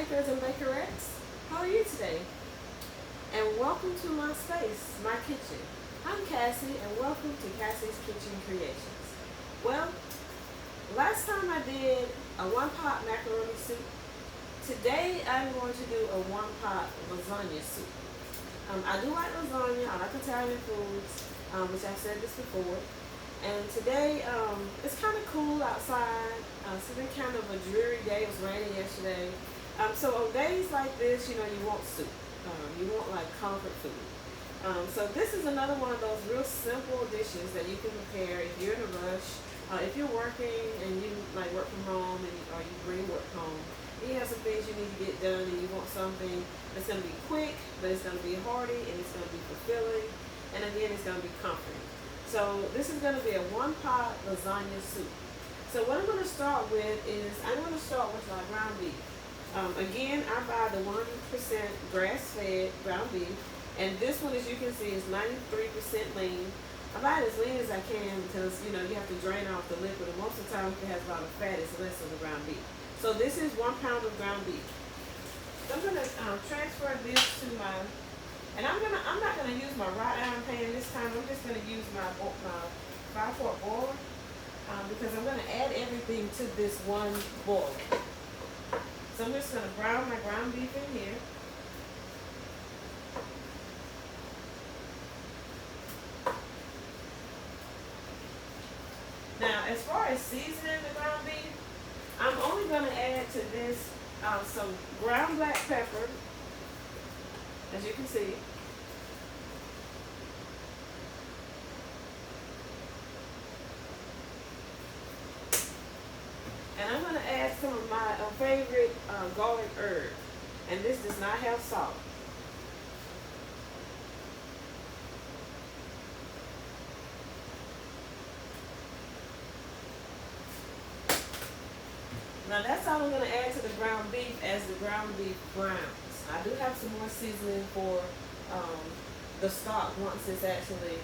bakers and bakerettes. How are you today? And welcome to my space, my kitchen. I'm Cassie and welcome to Cassie's Kitchen Creations. Well, last time I did a one-pot macaroni soup. Today I'm going to do a one-pot lasagna soup. I do like lasagna, I like Italian foods, which I've said this before. And today, it's kind of cool outside. It's been kind of a dreary day. It was raining yesterday. So on days like this, you want soup. You want like comfort food. So this is another one of those real simple dishes that you can prepare if you're in a rush. If you're working and you like work from home or you bring work home, and you have some things you need to get done and you want something that's going to be quick, but it's going to be hearty and it's going to be fulfilling, and again, it's going to be comforting. So this is going to be a one-pot lasagna soup. So what I'm going to start with is I'm going to start with my ground beef. Again, I buy the 100% grass-fed ground beef, and this one, as you can see, is 93% lean. I buy it as lean as I can because you have to drain off the liquid, and most of the time, if it has a lot of fat, it's less of the ground beef. So this is 1 pound of ground beef. So I'm going to transfer this to my. And I'm not gonna use my wrought iron pan this time. I'm just gonna use my 5-quart boiler because I'm gonna add everything to this one boiler. So I'm just gonna brown my ground beef in here. Now, as far as seasoning the ground beef, I'm only gonna add to this some ground black pepper. As you can see. And I'm going to add some of my favorite garlic herbs. And this does not have salt. Now that's all I'm going to add to the ground beef as the ground beef browns. I do have some more seasoning for the stock once it's actually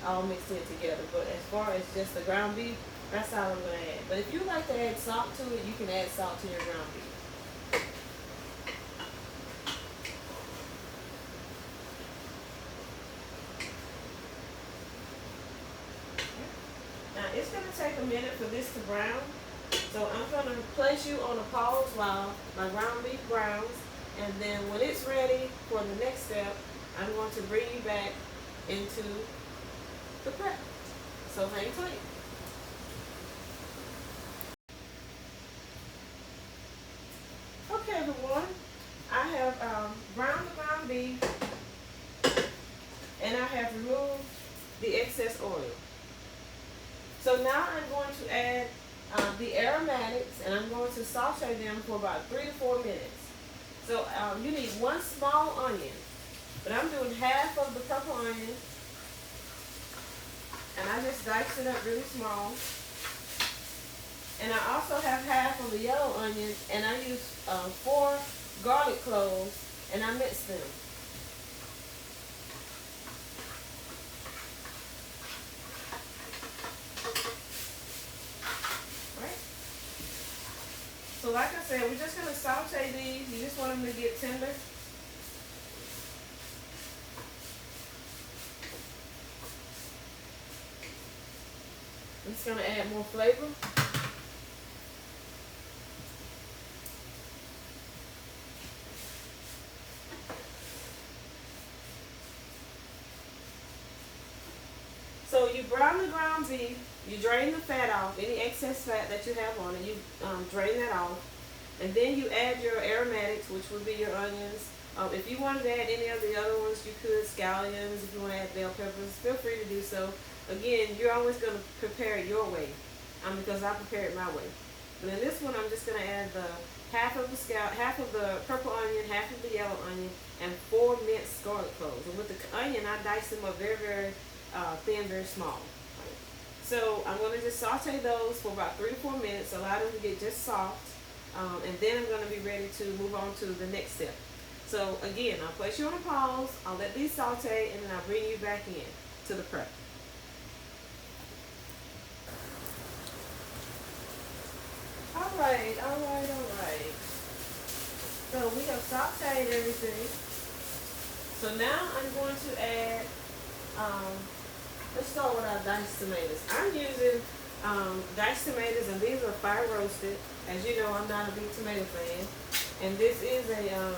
all mixed in together. But as far as just the ground beef, that's all I'm going to add. But if you like to add salt to it, you can add salt to your ground beef. Now it's going to take a minute for this to brown. So I'm going to place you on a pause while my ground beef browns. And then when it's ready for the next step, I'm going to bring you back into the prep. So hang tight. Okay, everyone. I have browned the ground beef and I have removed the excess oil. So now I'm going to add the aromatics and I'm going to saute them for about 3 to 4 minutes. So you need 1 small onion, but I'm doing half of the purple onion, and I just diced it up really small. And I also have half of the yellow onion, and I use 4 garlic cloves, and I mix them. So like I said, we're just going to saute these. You just want them to get tender. It's going to add more flavor. So you brown the ground beef, you drain the fat off, any excess fat that you have on it, you drain that off. And then you add your aromatics, which would be your onions. If you wanted to add any of the other ones, you could. Scallions, if you want to add bell peppers, feel free to do so. Again, you're always going to prepare it your way, because I prepare it my way. But in this one, I'm just going to add the half of the purple onion, half of the yellow onion, and 4 minced garlic cloves. And with the onion, I dice them up very, very thin, very small. So I'm going to just saute those for about 3 to 4 minutes, allow them to get just soft, and then I'm going to be ready to move on to the next step. So again, I'll place you on a pause, I'll let these saute, and then I'll bring you back in to the prep. Alright. So we have sauteed everything. So now I'm going to add, let's start with our diced tomatoes. I'm using diced tomatoes, and these are fire roasted. As you know, I'm not a big tomato fan. And this is a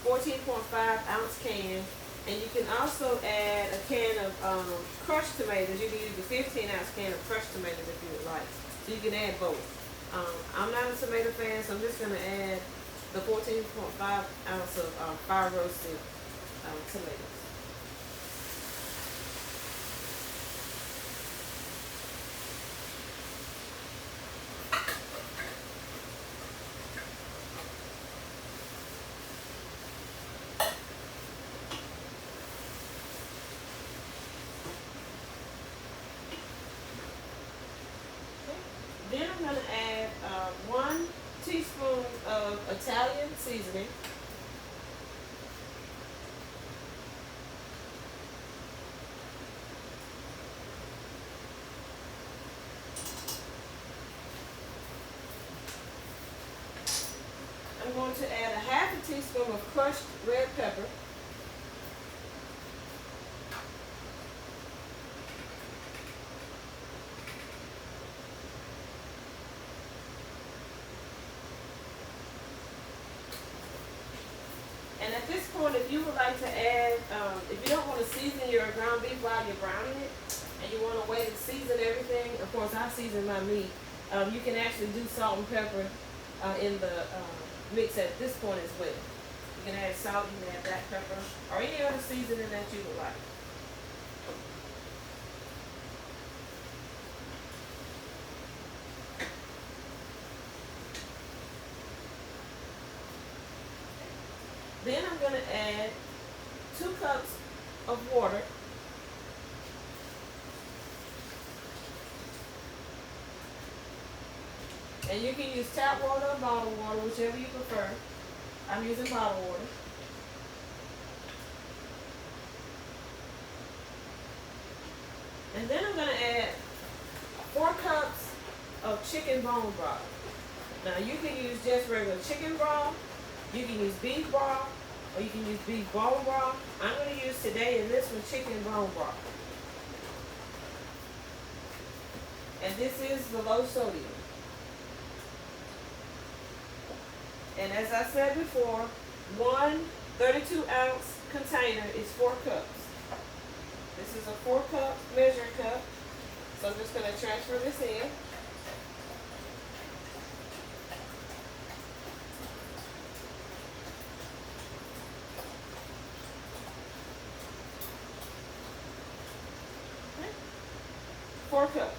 14.5 ounce can. And you can also add a can of crushed tomatoes. You can use the 15-ounce can of crushed tomatoes if you would like. So you can add both. I'm not a tomato fan, so I'm just going to add the 14.5 ounce of fire roasted tomatoes. Then I'm going to add 1 teaspoon of Italian seasoning. I'm going to add a half a teaspoon of crushed red pepper. And at this point, if you would like to add, if you don't want to season your ground beef while you're browning it, and you want to wait and season everything, of course I season my meat, you can actually do salt and pepper in the mix at this point as well. You can add salt, you can add black pepper, or any other seasoning that you would like. Then I'm going to add 2 cups of water. And you can use tap water or bottled water, whichever you prefer. I'm using bottled water. And then I'm going to add 4 cups of chicken bone broth. Now you can use just regular chicken broth. You can use beef broth, or you can use beef bone broth. I'm going to use today in this one chicken bone broth. And this is the low sodium. And as I said before, one 32-ounce container is 4 cups. This is a 4-cup measuring cup. So I'm just going to transfer this in. Okay. 4 cups.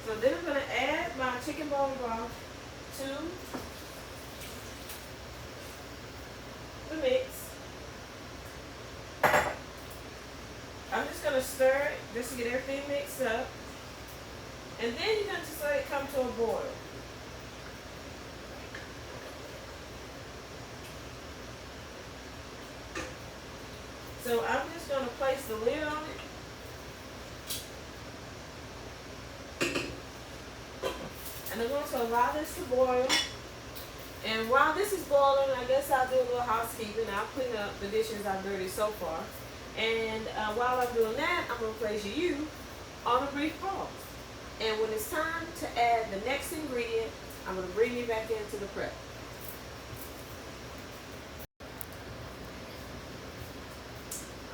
So then I'm going to add my chicken bone broth to the mix. I'm just going to stir it just to get everything mixed up. And then you're going to just let it come to a boil. So I'm just going to place the lid on it. And I'm going to allow this to boil. And while this is boiling, I guess I'll do a little housekeeping. I'll clean up the dishes I've dirty so far. And while I'm doing that, I'm going to place you on a brief pause. And when it's time to add the next ingredient, I'm going to bring you back into the prep.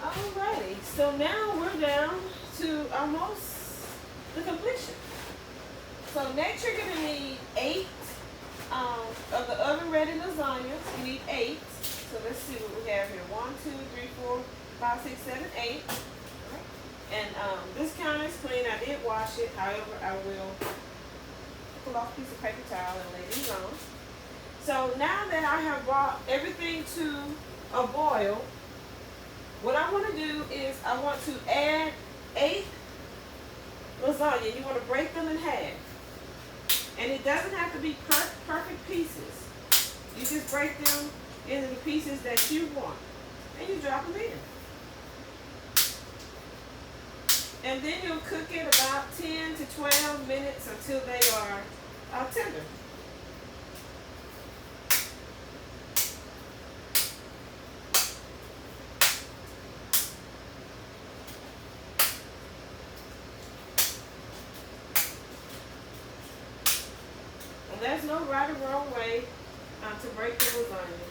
Alrighty, so now we're down to almost the completion. So next you're going to need 8 of the oven-ready lasagnas. You need 8. So let's see what we have here. 1, 2, 3, 4, 5, 6, 7, 8. And this counter is clean. I did wash it. However, I will pull off a piece of paper towel and lay these on. So now that I have brought everything to a boil, what I want to do is I want to add 8 lasagna. You want to break them in half. And it doesn't have to be perfect pieces. You just break them into the pieces that you want. And you drop them in. And then you'll cook it about 10 to 12 minutes until they are tender. And there's no right or wrong way to break the lasagna.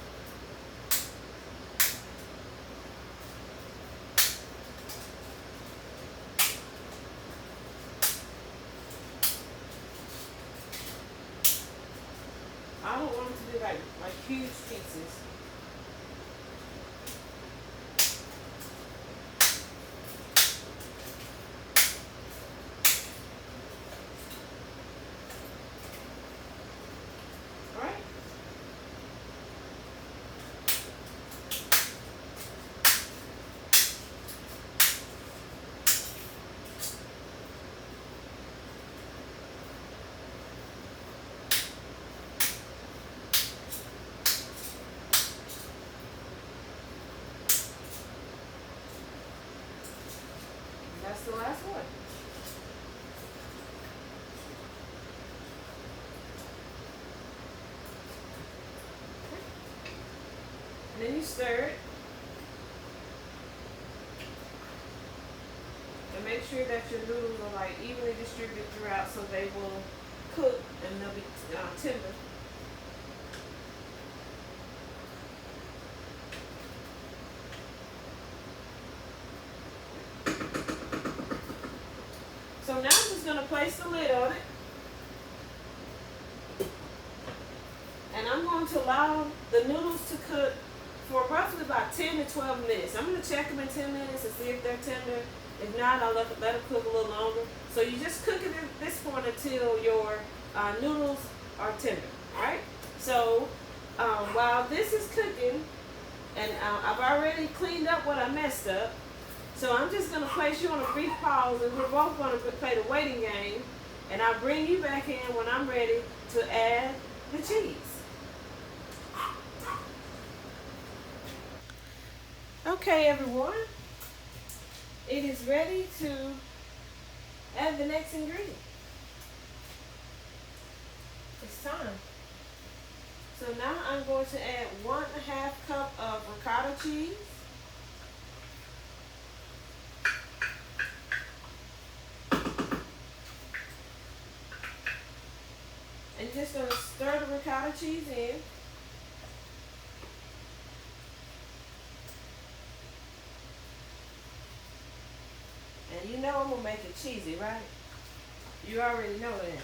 I don't want it to be like huge pieces. All right. That's the last one. And then you stir it. And make sure that your noodles are like evenly distributed throughout so they will cook and they'll be tender. So now I'm just going to place the lid on it. And I'm going to allow the noodles to cook for roughly about 10 to 12 minutes. I'm going to check them in 10 minutes and see if they're tender. If not, I'll let them cook a little longer. So you just cook it at this point until your noodles are tender. Alright? So while this is cooking, and I've already cleaned up what I messed up, so I'm just going to place you on a brief pause, and we're both going to play the waiting game, and I'll bring you back in when I'm ready to add the cheese. Okay, everyone, it is ready to add the next ingredient. It's time. So now I'm going to add 1.5 cup of ricotta cheese. And you're just going to stir the ricotta cheese in. And you know I'm going to make it cheesy, right? You already know that.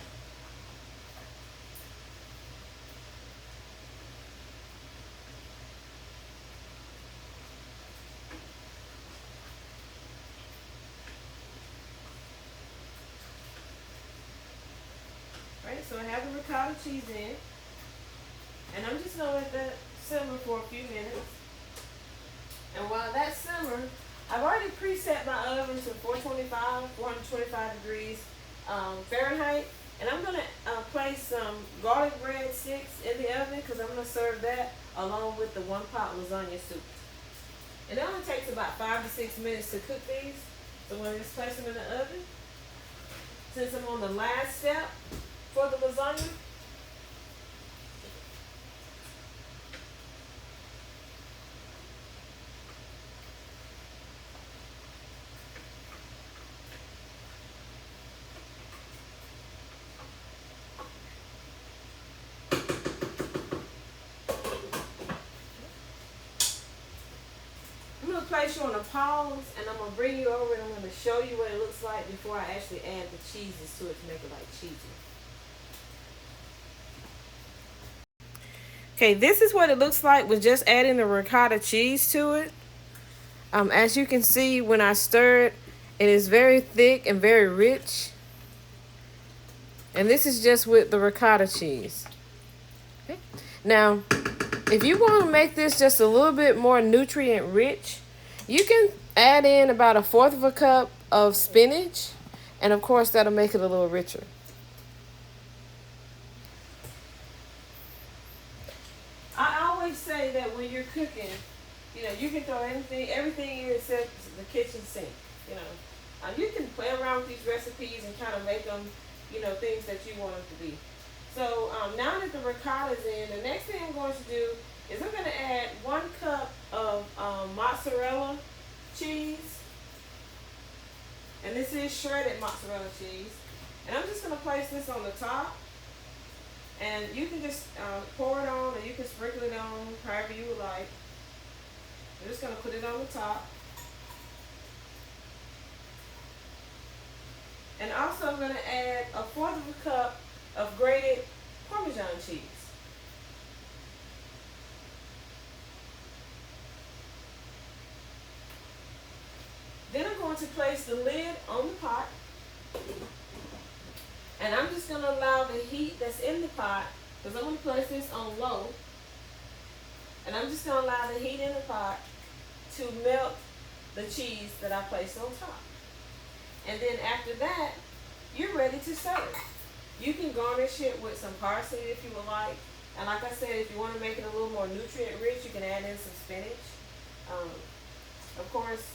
Right, so I have the ricotta cheese in. And I'm just going to let that simmer for a few minutes. And while that simmers, I've already preset my oven to 425 degrees Fahrenheit. And I'm going to place some garlic bread sticks in the oven because I'm going to serve that along with the 1-pot lasagna soup. It only takes about 5 to 6 minutes to cook these. So I'm going to just place them in the oven. Since I'm on the last step for the lasagna, I'm going to place you on a pause, and I'm going to bring you over and I'm going to show you what it looks like before I actually add the cheeses to it to make it like cheesy. Okay, this is what it looks like with just adding the ricotta cheese to it. As you can see, when I stir it, it is very thick and very rich. And this is just with the ricotta cheese. Okay. Now, if you want to make this just a little bit more nutrient rich, you can add in about 1/4 cup of spinach. And of course, that'll make it a little richer. I always say that when you're cooking, you can throw everything in except the kitchen sink. You can play around with these recipes and kind of make them, things that you want them to be. So now that the ricotta is in, the next thing I'm going to do is I'm going to add 1 cup of mozzarella cheese. And this is shredded mozzarella cheese. And I'm just going to place this on the top. And you can just pour it on, or you can sprinkle it on however you would like. I'm just going to put it on the top. And also I'm going to add 1/4 cup of grated Parmesan cheese. Then I'm going to place the lid on the pot. And I'm just going to allow the heat that's in the pot, because I'm going to place this on low. And I'm just going to allow the heat in the pot to melt the cheese that I placed on top. And then after that, you're ready to serve. You can garnish it with some parsley if you would like. And like I said, if you want to make it a little more nutrient rich, you can add in some spinach. Of course,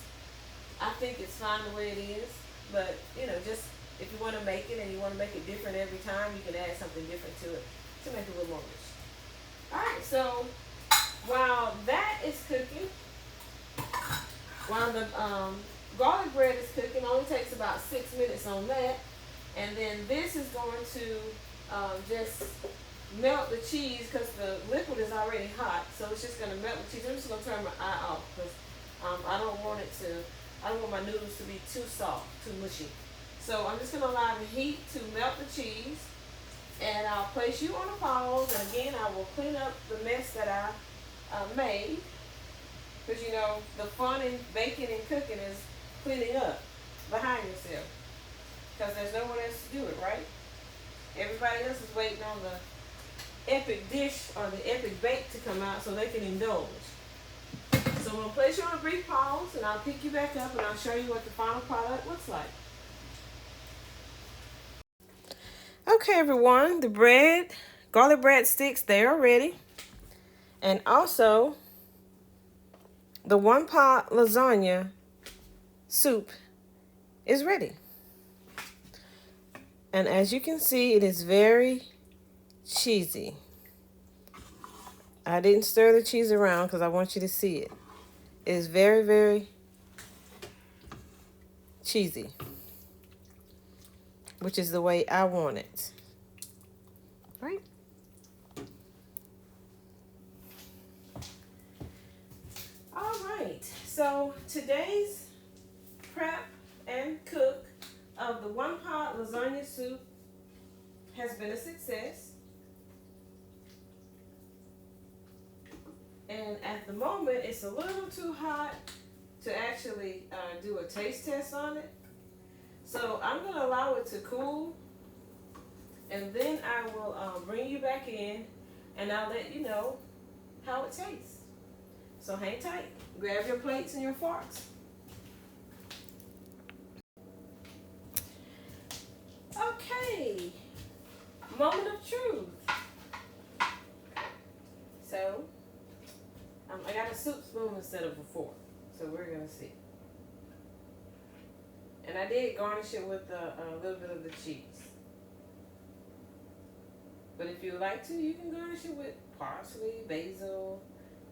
I think it's fine the way it is. But, you know, just if you want to make it and you want to make it different every time, you can add something different to it to make it a little more rich. Alright, so while that is cooking, while the garlic bread is cooking, only takes about 6 minutes on that. And then this is going to just melt the cheese, because the liquid is already hot. So it's just going to melt the cheese. I'm just going to turn my eye off, because I don't want my noodles to be too soft, too mushy. So I'm just going to allow the heat to melt the cheese. And I'll place you on a pause. And again, I will clean up the mess that I made. Because, you know, the fun in baking and cooking is cleaning up behind yourself. Because there's no one else to do it, right? Everybody else is waiting on the epic dish or the epic bake to come out so they can indulge. So I'm going to place you on a brief pause, and I'll pick you back up and I'll show you what the final product looks like. Okay, everyone, the garlic bread sticks, they are ready. And also, the 1-pot lasagna soup is ready. And as you can see, it is very cheesy. I didn't stir the cheese around because I want you to see it. It is very, very cheesy, which is the way I want it. Right? All right. So today's prep and cook of the 1-pot lasagna soup has been a success. And at the moment, it's a little too hot to actually do a taste test on it. So I'm going to allow it to cool. And then I will bring you back in, and I'll let you know how it tastes. So hang tight. Grab your plates and your forks. Okay. Moment of truth. So, I got a soup spoon instead of a fork. So we're going to see. And I did garnish it with a little bit of the cheese. But if you like to, you can garnish it with parsley, basil,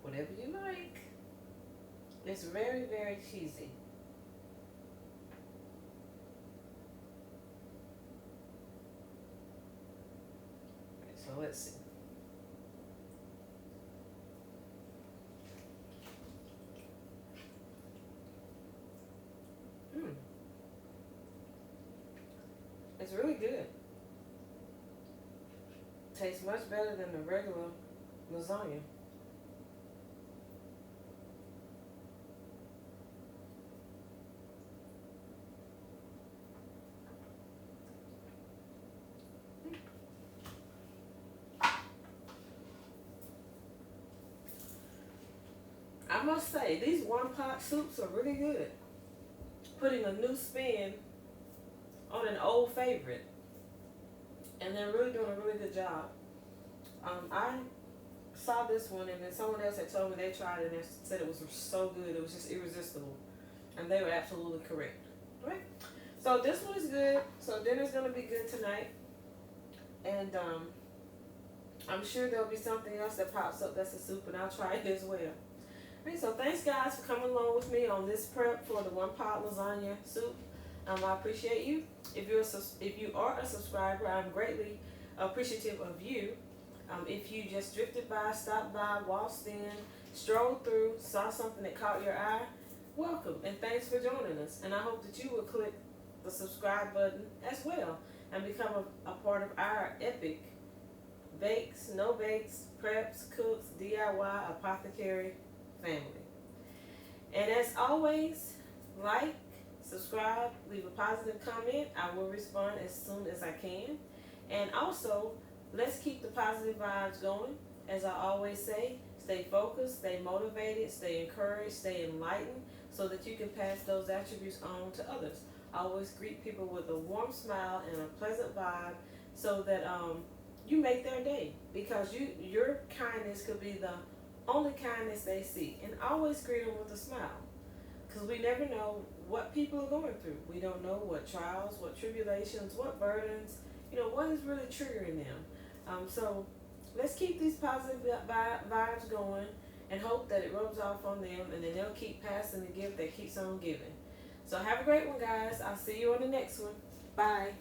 whatever you like. It's very, very cheesy. Okay, so let's see. It's really good. Tastes much better than the regular lasagna. I must say, these 1-pot soups are really good. Putting a new spin on an old favorite. And they're really doing a really good job. I saw this one, and then someone else had told me they tried it and they said it was so good, it was just irresistible. And they were absolutely correct. Right? So this one is good. So dinner's going to be good tonight. And I'm sure there'll be something else that pops up that's a soup, and I'll try it as well. Alright, so thanks guys for coming along with me on this prep for the 1-pot lasagna soup. I appreciate you. If you are a subscriber, I'm greatly appreciative of you. If you just drifted by, stopped by, waltzed in, strolled through, saw something that caught your eye, welcome and thanks for joining us. And I hope that you will click the subscribe button as well and become a part of our epic bakes, no bakes, preps, cooks, DIY, apothecary family. And as always, like, subscribe, leave a positive comment. I will respond as soon as I can. And also, let's keep the positive vibes going. As I always say, stay focused, stay motivated, stay encouraged, stay enlightened, so that you can pass those attributes on to others. Always greet people with a warm smile and a pleasant vibe, so that you make their day, because your kindness could be the only kindness they see. And always greet them with a smile, because we never know what people are going through. We don't know what trials, what tribulations, what burdens, what is really triggering them. So let's keep these positive vibes going and hope that it rubs off on them, and then they'll keep passing the gift that keeps on giving. So have a great one, guys. I'll see you on the next one. Bye.